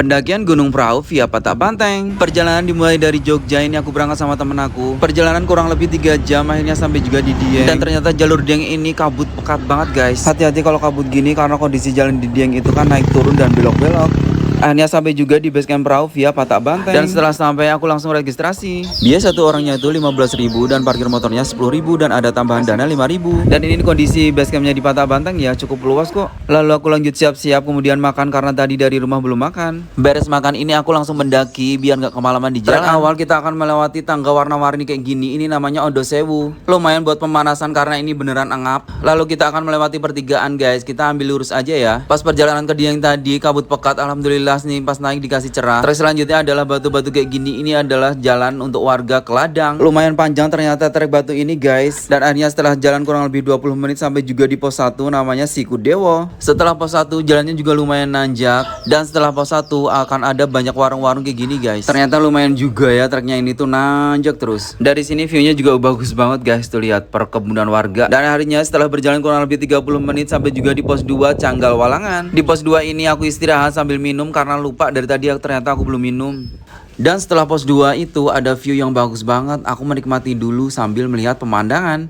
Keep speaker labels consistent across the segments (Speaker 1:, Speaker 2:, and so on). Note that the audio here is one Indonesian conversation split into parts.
Speaker 1: Pendakian Gunung Prau via Patak Banteng. Perjalanan dimulai dari Jogja, ini aku berangkat sama temen aku. Perjalanan kurang lebih 3 jam, akhirnya sampai juga di Dieng. Dan ternyata jalur Dieng ini kabut pekat banget guys. Hati-hati kalau kabut gini karena kondisi jalan di Dieng itu kan naik turun dan belok-belok. Akhirnya sampai juga di base camp perahu via Patak Banteng. Dan setelah sampai aku langsung registrasi. Biasa satu orangnya itu 15.000 dan parkir motornya 10.000 dan ada tambahan dana 5.000. Dan ini kondisi base campnya di Patak Banteng ya cukup luas kok. Lalu aku lanjut siap-siap kemudian makan karena tadi dari rumah belum makan. Beres makan ini aku langsung mendaki biar nggak kemalaman di jalan. Trek awal kita akan melewati tangga warna-warni kayak gini. Ini namanya Ondo Sewu. Lumayan buat pemanasan karena ini beneran angap. Lalu kita akan melewati pertigaan guys. Kita ambil lurus aja ya. Pas perjalanan ke Dieng tadi kabut pekat, alhamdulillah nih pas naik dikasih cerah. Trek selanjutnya adalah batu-batu kayak gini. Ini adalah jalan untuk warga ke ladang. Lumayan panjang ternyata trek batu ini guys. Dan akhirnya setelah jalan kurang lebih 20 menit sampai juga di pos 1 namanya Sikudewo. Setelah pos 1 jalannya juga lumayan nanjak. Dan setelah pos 1 akan ada banyak warung-warung kayak gini guys. Ternyata lumayan juga ya treknya ini tuh nanjak terus. Dari sini viewnya juga bagus banget guys. Tuh lihat perkebunan warga. Dan akhirnya setelah berjalan kurang lebih 30 menit sampai juga di pos 2 Canggal Walangan. Di pos 2 ini aku istirahat sambil minum karena lupa dari tadi ternyata aku belum minum. Dan setelah pos 2 itu ada view yang bagus banget. Aku menikmati dulu sambil melihat pemandangan.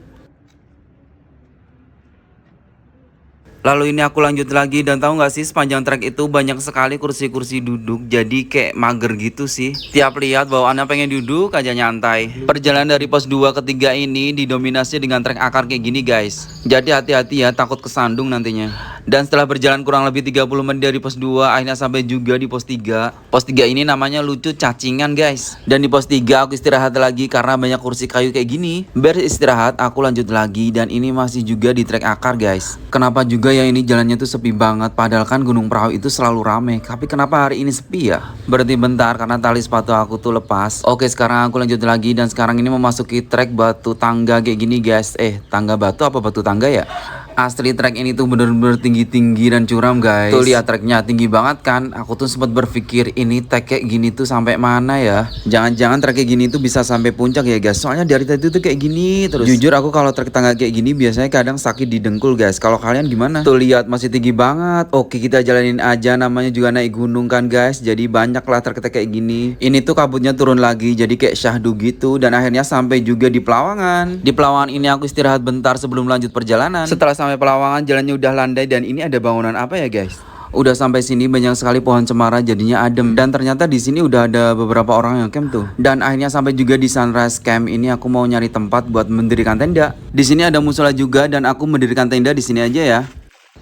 Speaker 1: Lalu ini aku lanjut lagi dan tahu nggak sih sepanjang trek itu banyak sekali kursi-kursi duduk, jadi kayak mager gitu sih. Tiap lihat bawaannya pengen duduk aja nyantai. Perjalanan dari pos 2 ke 3 ini didominasi dengan trek akar kayak gini guys. Jadi hati-hati ya, takut kesandung nantinya. Dan setelah berjalan kurang lebih 30 menit dari pos 2 akhirnya sampai juga di pos 3. Pos 3 ini namanya lucu cacingan guys. Dan di pos 3 aku istirahat lagi karena banyak kursi kayu kayak gini. Beres istirahat aku lanjut lagi dan ini masih juga di trek akar guys. Kenapa juga ya ini jalannya tuh sepi banget, padahal kan Gunung Prau itu selalu rame. Tapi kenapa hari ini sepi ya? Berhenti bentar karena tali sepatu aku tuh lepas. Oke, sekarang aku lanjut lagi dan sekarang ini memasuki trek batu tangga kayak gini guys. Tangga batu apa batu tangga ya? Asli trek ini tuh bener-bener tinggi-tinggi dan curam guys. Tuh lihat treknya tinggi banget kan. Aku tuh sempat berpikir ini trek kayak gini tuh sampai mana ya. Jangan-jangan trek kayak gini tuh bisa sampai puncak ya guys. Soalnya dari tadi tuh kayak gini terus. Jujur aku kalau trek tangga kayak gini biasanya kadang sakit di dengkul guys. Kalau kalian gimana? Tuh lihat masih tinggi banget. Oke, kita jalanin aja, namanya juga naik gunung kan guys. Jadi banyak lah trek kayak gini. Ini tuh kabutnya turun lagi jadi kayak syahdu gitu. Dan akhirnya sampai juga di Pelawangan. Di Pelawangan ini aku istirahat bentar sebelum lanjut perjalanan. Setelah sampai Pelawangan jalannya udah landai dan ini ada bangunan apa ya guys? Udah sampai sini banyak sekali pohon cemara jadinya adem dan ternyata di sini udah ada beberapa orang yang camp tuh. Dan akhirnya sampai juga di Sunrise Camp ini aku mau nyari tempat buat mendirikan tenda. Di sini ada musola juga dan aku mendirikan tenda di sini aja ya.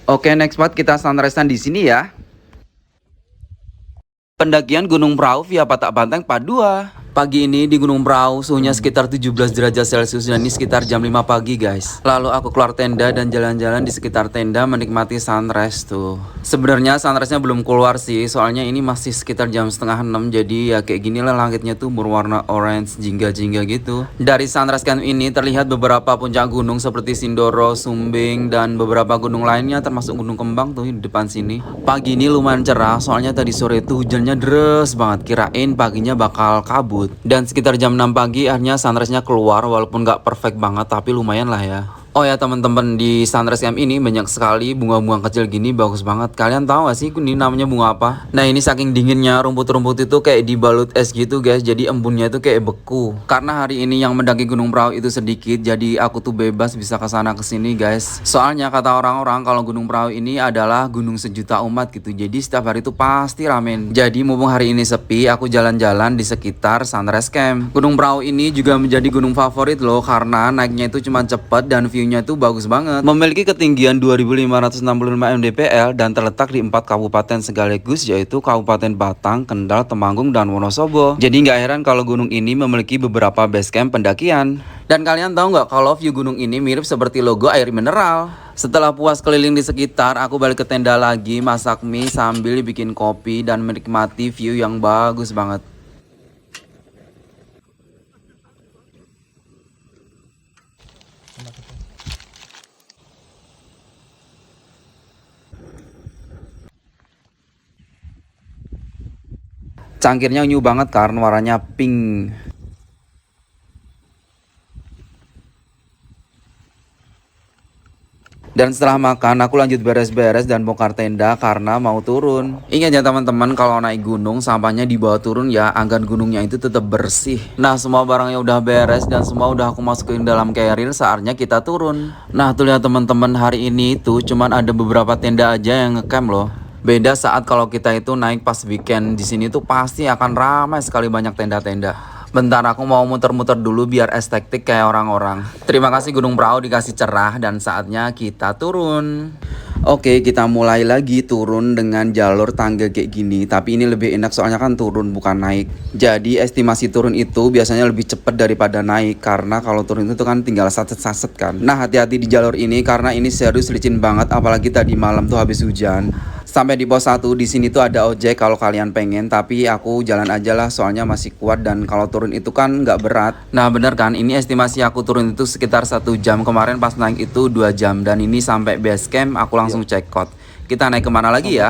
Speaker 1: Oke, next spot kita sunrisean di sini ya. Pendakian Gunung Prau via Patak Banteng Part 2. Pagi ini di Gunung Prau suhunya sekitar 17 derajat Celcius dan ini sekitar jam 5 pagi guys. Lalu aku keluar tenda dan jalan-jalan di sekitar tenda menikmati sunrise tuh. Sebenarnya sunrise-nya belum keluar sih, soalnya ini masih sekitar jam setengah 6. Jadi ya kayak gini lah langitnya tuh berwarna orange jingga-jingga gitu. Dari sunrise camp ini terlihat beberapa puncak gunung seperti Sindoro, Sumbing dan beberapa gunung lainnya termasuk Gunung Kembang tuh di depan sini. Pagi ini lumayan cerah soalnya tadi sore tuh hujannya deres banget, kirain paginya bakal kabut. Dan sekitar jam 6 pagi akhirnya sunrise-nya keluar walaupun gak perfect banget tapi lumayan lah ya. Oh ya teman-teman, di sunrise camp ini banyak sekali bunga-bunga kecil gini, bagus banget. Kalian tahu gak sih ini namanya bunga apa? Nah ini saking dinginnya rumput-rumput itu kayak dibalut es gitu guys. Jadi embunnya itu kayak beku. Karena hari ini yang mendaki Gunung Prau itu sedikit, jadi aku tuh bebas bisa kesana kesini guys. Soalnya kata orang-orang kalau Gunung Prau ini adalah gunung sejuta umat gitu. Jadi setiap hari itu pasti ramen. Jadi mumpung hari ini sepi, aku jalan-jalan di sekitar sunrise camp. Gunung Prau ini juga menjadi gunung favorit loh karena naiknya itu cuma cepet dan view-nya tuh bagus banget. Memiliki ketinggian 2565 mdpl dan terletak di 4 kabupaten sekaligus yaitu Kabupaten Batang, Kendal, Temanggung, dan Wonosobo. Jadi nggak heran kalau gunung ini memiliki beberapa base camp pendakian. Dan kalian tahu nggak kalau view gunung ini mirip seperti logo air mineral. Setelah puas keliling di sekitar, aku balik ke tenda lagi, masak mie sambil bikin kopi dan menikmati view yang bagus banget. Cangkirnya unyu banget karena warnanya pink. Dan setelah makan, aku lanjut beres-beres dan bongkar tenda karena mau turun. Ingat ya teman-teman, kalau naik gunung, sampahnya dibawa turun ya, agar gunungnya itu tetap bersih. Nah, semua barangnya udah beres dan semua udah aku masukin dalam carrier, saatnya kita turun. Nah, tuh lihat teman-teman, hari ini tuh cuman ada beberapa tenda aja yang ngecamp loh. Beda saat kalau kita itu naik pas weekend, di sini tuh pasti akan ramai sekali banyak tenda-tenda. Bentar, aku mau muter-muter dulu biar estetik kayak orang-orang. Terima kasih Gunung Prau dikasih cerah dan saatnya kita turun. Oke, kita mulai lagi turun dengan jalur tangga kayak gini. Tapi ini lebih enak soalnya kan turun bukan naik. Jadi estimasi turun itu biasanya lebih cepat daripada naik. Karena kalau turun itu kan tinggal saset-saset kan. Nah, hati-hati di jalur ini karena ini serius licin banget. Apalagi tadi malam tuh habis hujan. Sampai di pos 1 di sini tuh ada ojek kalau kalian pengen, tapi aku jalan aja lah soalnya masih kuat dan kalau turun itu kan nggak berat. Nah bener kan, ini estimasi aku turun itu sekitar 1 jam, kemarin pas naik itu 2 jam dan ini sampai base camp aku langsung check out. Kita naik kemana lagi ya?